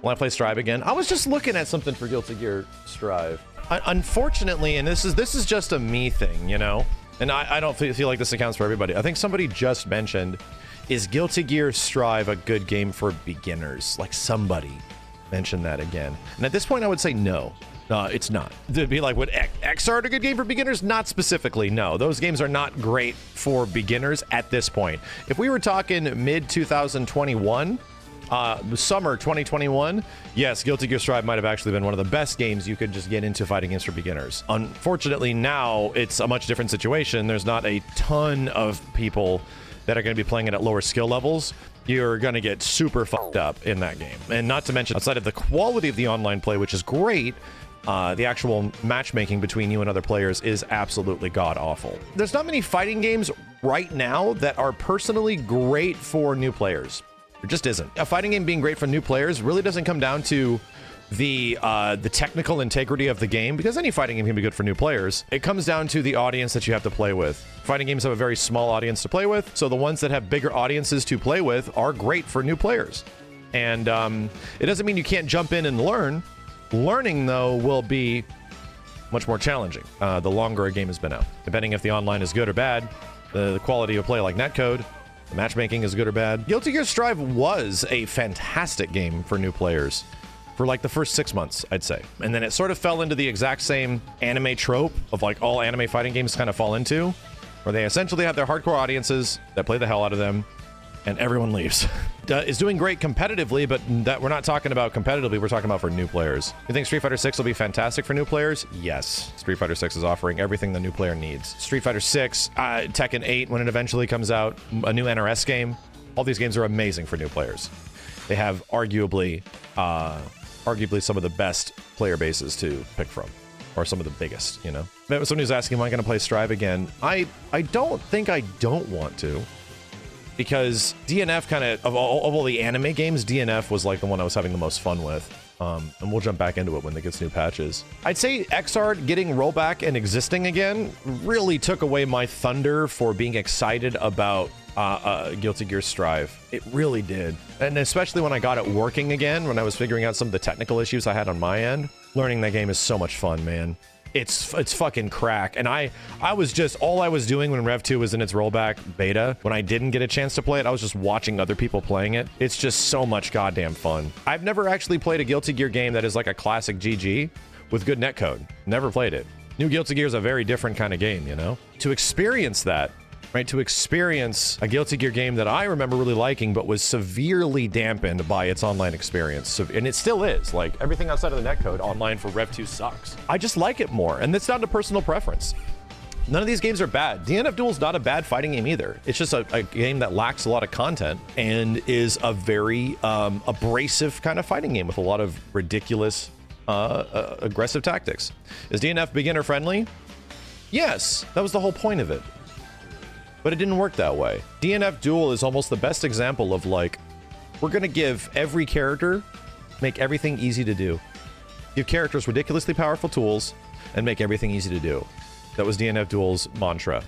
When I play Strive again, I was just looking at something for Guilty Gear Strive. Unfortunately, and this is just a me thing, you know? And I don't feel like this accounts for everybody. I think somebody just mentioned, is Guilty Gear Strive a good game for beginners? Like somebody mentioned that again. And at this point, I would say no. It's not. It'd be like, would XR a good game for beginners? Not specifically, no. Those games are not great for beginners at this point. If we were talking mid-2021, summer 2021, yes, Guilty Gear Strive might have actually been one of the best games you could just get into fighting games for beginners. Unfortunately, now it's a much different situation. There's not a ton of people that are going to be playing it at lower skill levels. You're going to get super fucked up in that game. And not to mention, outside of the quality of the online play, which is great, the actual matchmaking between you and other players is absolutely god-awful. There's not many fighting games right now that are personally great for new players. There just isn't. A fighting game being great for new players really doesn't come down to the technical integrity of the game, because any fighting game can be good for new players. It comes down to the audience that you have to play with. Fighting games have a very small audience to play with, so the ones that have bigger audiences to play with are great for new players. And it doesn't mean you can't jump in and learn. Learning, though, will be much more challenging the longer a game has been out. Depending if the online is good or bad, the quality of play like netcode, the matchmaking is good or bad. Guilty Gear Strive was a fantastic game for new players for like the first 6 months, I'd say. And then it sort of fell into the exact same anime trope of like all anime fighting games kind of fall into, where they essentially have their hardcore audiences that play the hell out of them, and everyone leaves. It's doing great competitively, but that we're not talking about competitively, we're talking about for new players. You think Street Fighter 6 will be fantastic for new players? Yes. Street Fighter 6 is offering everything the new player needs. Street Fighter 6, Tekken 8 when it eventually comes out, a new NRS game. All these games are amazing for new players. They have arguably some of the best player bases to pick from, or some of the biggest, you know? Somebody was asking, am I going to play Strive again? I don't think I don't want to. Because DNF kind of all the anime games, DNF was like the one I was having the most fun with. And we'll jump back into it when it gets new patches. I'd say XR getting rollback and existing again really took away my thunder for being excited about Guilty Gear Strive. It really did. And especially when I got it working again, when I was figuring out some of the technical issues I had on my end, learning that game is so much fun, man. It's fucking crack. And I was just, all I was doing when Rev 2 was in its rollback beta, when I didn't get a chance to play it, I was just watching other people playing it. It's just so much goddamn fun. I've never actually played a Guilty Gear game that is like a classic GG with good netcode. Never played it. New Guilty Gear is a very different kind of game, you know? To experience that, right? To experience a Guilty Gear game that I remember really liking, but was severely dampened by its online experience. So, and it still is. Like, everything outside of the netcode online for Rev 2 sucks. I just like it more, and it's down to personal preference. None of these games are bad. DNF Duel is not a bad fighting game either. It's just a game that lacks a lot of content and is a very abrasive kind of fighting game with a lot of ridiculous, aggressive tactics. Is DNF beginner friendly? Yes, that was the whole point of it. But it didn't work that way. DNF Duel is almost the best example of like, we're gonna give every character, make everything easy to do. Give characters ridiculously powerful tools and make everything easy to do. That was DNF Duel's mantra.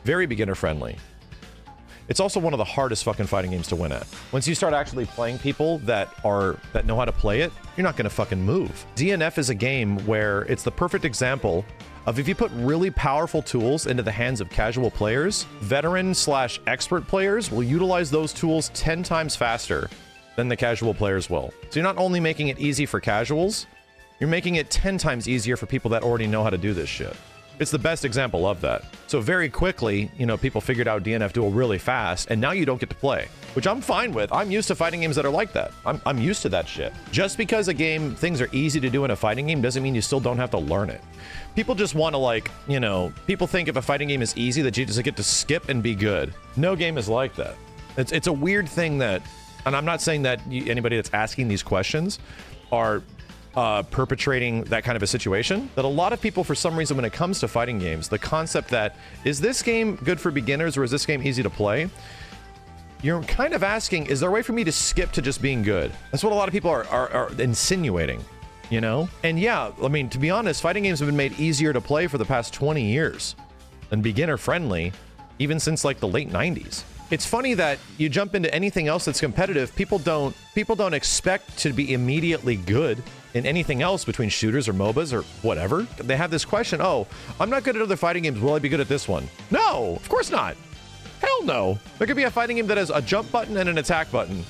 Very beginner friendly. It's also one of the hardest fucking fighting games to win at. Once you start actually playing people that know how to play it, you're not gonna fucking move. DNF is a game where it's the perfect example of if you put really powerful tools into the hands of casual players, veteran/expert players will utilize those tools 10 times faster than the casual players will. So you're not only making it easy for casuals, you're making it 10 times easier for people that already know how to do this shit. It's the best example of that. So very quickly, you know, people figured out DNF Duel really fast, and now you don't get to play, which I'm fine with. I'm used to fighting games that are like that. I'm used to that shit. Just because things are easy to do in a fighting game doesn't mean you still don't have to learn it. People just want to, like, you know, people think if a fighting game is easy that you just get to skip and be good. No game is like that. It's a weird thing that, and I'm not saying that anybody that's asking these questions are perpetrating that kind of a situation, that a lot of people, for some reason, when it comes to fighting games, the concept that, is this game good for beginners or is this game easy to play? You're kind of asking, is there a way for me to skip to just being good? That's what a lot of people are insinuating. you know? And yeah, I mean, to be honest, fighting games have been made easier to play for the past 20 years and beginner friendly, even since like the late 90s. It's funny that you jump into anything else that's competitive, people don't expect to be immediately good in anything else between shooters or MOBAs or whatever. They have this question, oh, I'm not good at other fighting games, will I be good at this one? No, of course not. Hell no. There could be a fighting game that has a jump button and an attack button.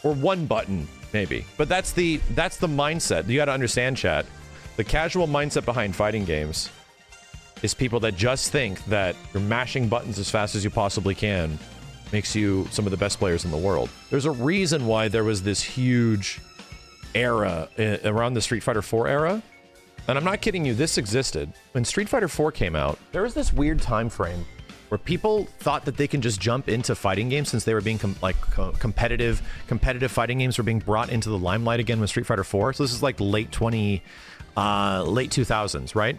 Or one button, maybe. But that's the mindset. You gotta understand, chat. The casual mindset behind fighting games is people that just think that you're mashing buttons as fast as you possibly can makes you some of the best players in the world. There's a reason why there was this huge era around the Street Fighter IV era. And I'm not kidding you, this existed. When Street Fighter IV came out, there was this weird time frame where people thought that they can just jump into fighting games since they were being competitive fighting games were being brought into the limelight again with Street Fighter IV. So this is like late 2000s, right?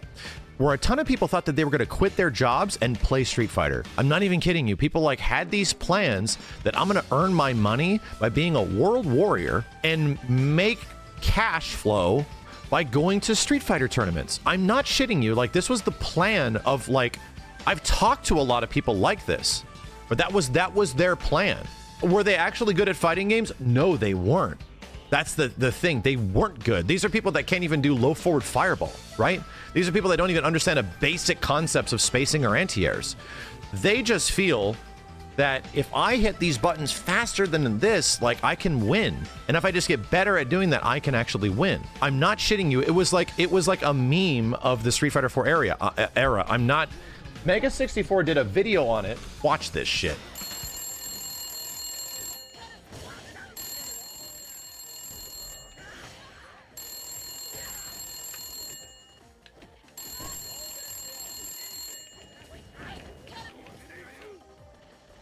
Where a ton of people thought that they were going to quit their jobs and play Street Fighter. I'm not even kidding you. People like had these plans that I'm going to earn my money by being a world warrior and make cash flow by going to Street Fighter tournaments. I'm not shitting you. Like, this was the plan of, like, I've talked to a lot of people like this, but that was their plan. Were they actually good at fighting games? No, they weren't. That's the thing. They weren't good. These are people that can't even do low forward fireball, right? These are people that don't even understand the basic concepts of spacing or anti-airs. They just feel that if I hit these buttons faster than this, like, I can win. And if I just get better at doing that, I can actually win. I'm not shitting you. It was like a meme of the Street Fighter IV era. I'm not. Mega64 did a video on it. Watch this shit.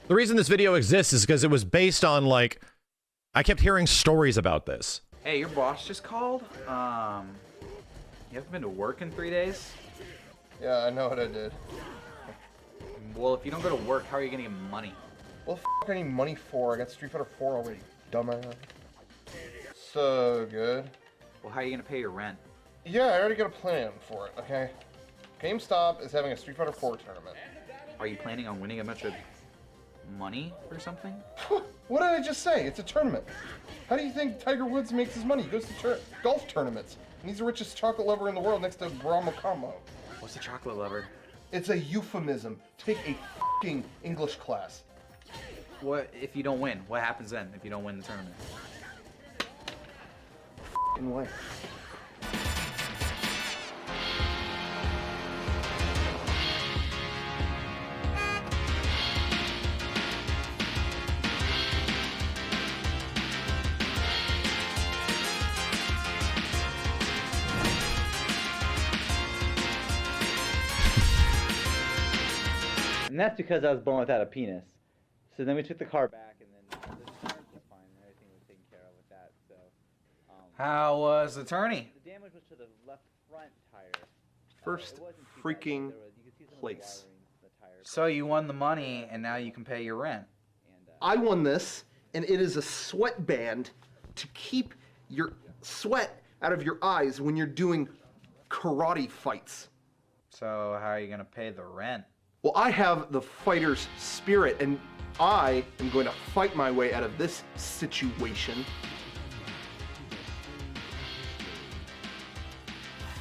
The reason this video exists is because it was based on, like, I kept hearing stories about this. Hey, your boss just called. You haven't been to work in 3 days? Yeah, I know what I did. Well, if you don't go to work, how are you gonna get money? Well, f I need money for? I got Street Fighter 4 already, dumbass. So good. Well, how are you gonna pay your rent? Yeah, I already got a plan for it, okay? GameStop is having a Street Fighter 4 tournament. Are you planning on winning a bunch of money or something? What did I just say? It's a tournament. How do you think Tiger Woods makes his money? He goes to golf tournaments. And he's the richest chocolate lover in the world next to Brahma Combo. What's a chocolate lover? It's a euphemism. Take a f***ing English class. What if you don't win? What happens then if you don't win the tournament? F***ing life. And that's because I was born without a penis. So then we took the car back, and then the insurance was fine, and everything was taken care of with that. So. How was the tourney? The damage was to the left front tire. First It wasn't too freaking bad. You could see some of the place. wiring in the tire. So you won the money, and now you can pay your rent. And, I won this, and it is a sweatband to keep your sweat out of your eyes when you're doing karate fights. So how are you gonna pay the rent? Well, I have the fighter's spirit, and I am going to fight my way out of this situation.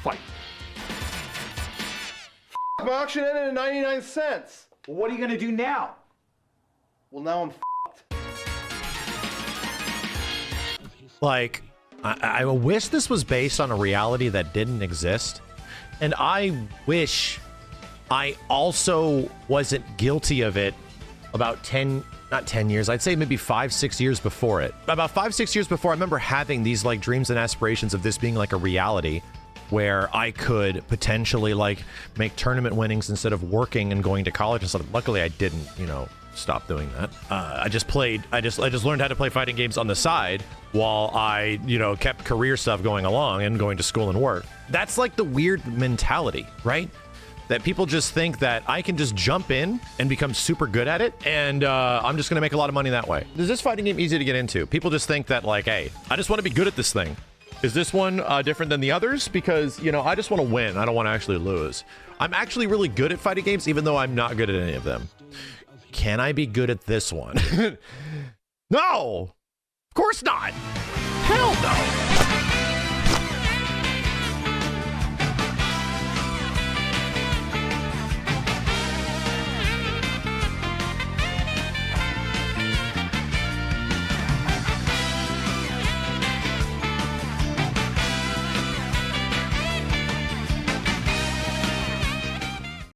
Fight. My auction ended at 99 cents. Well, what are you gonna do now? Well, now I'm Like, I wish this was based on a reality that didn't exist. And I wish I also wasn't guilty of it about not 10 years, I'd say maybe 5-6 years before it. About 5-6 years before, I remember having these like dreams and aspirations of this being like a reality where I could potentially like make tournament winnings instead of working and going to college and stuff. Luckily I didn't, you know, stop doing that. I just learned how to play fighting games on the side while I, you know, kept career stuff going along and going to school and work. That's like the weird mentality, right? That people just think that I can just jump in and become super good at it, and I'm just gonna make a lot of money that way. Is this fighting game easy to get into? People just think that like, hey, I just want to be good at this thing. Is this one different than the others? Because, you know, I just want to win. I don't want to actually lose. I'm actually really good at fighting games, even though I'm not good at any of them. Can I be good at this one? No! Of course not! Hell no!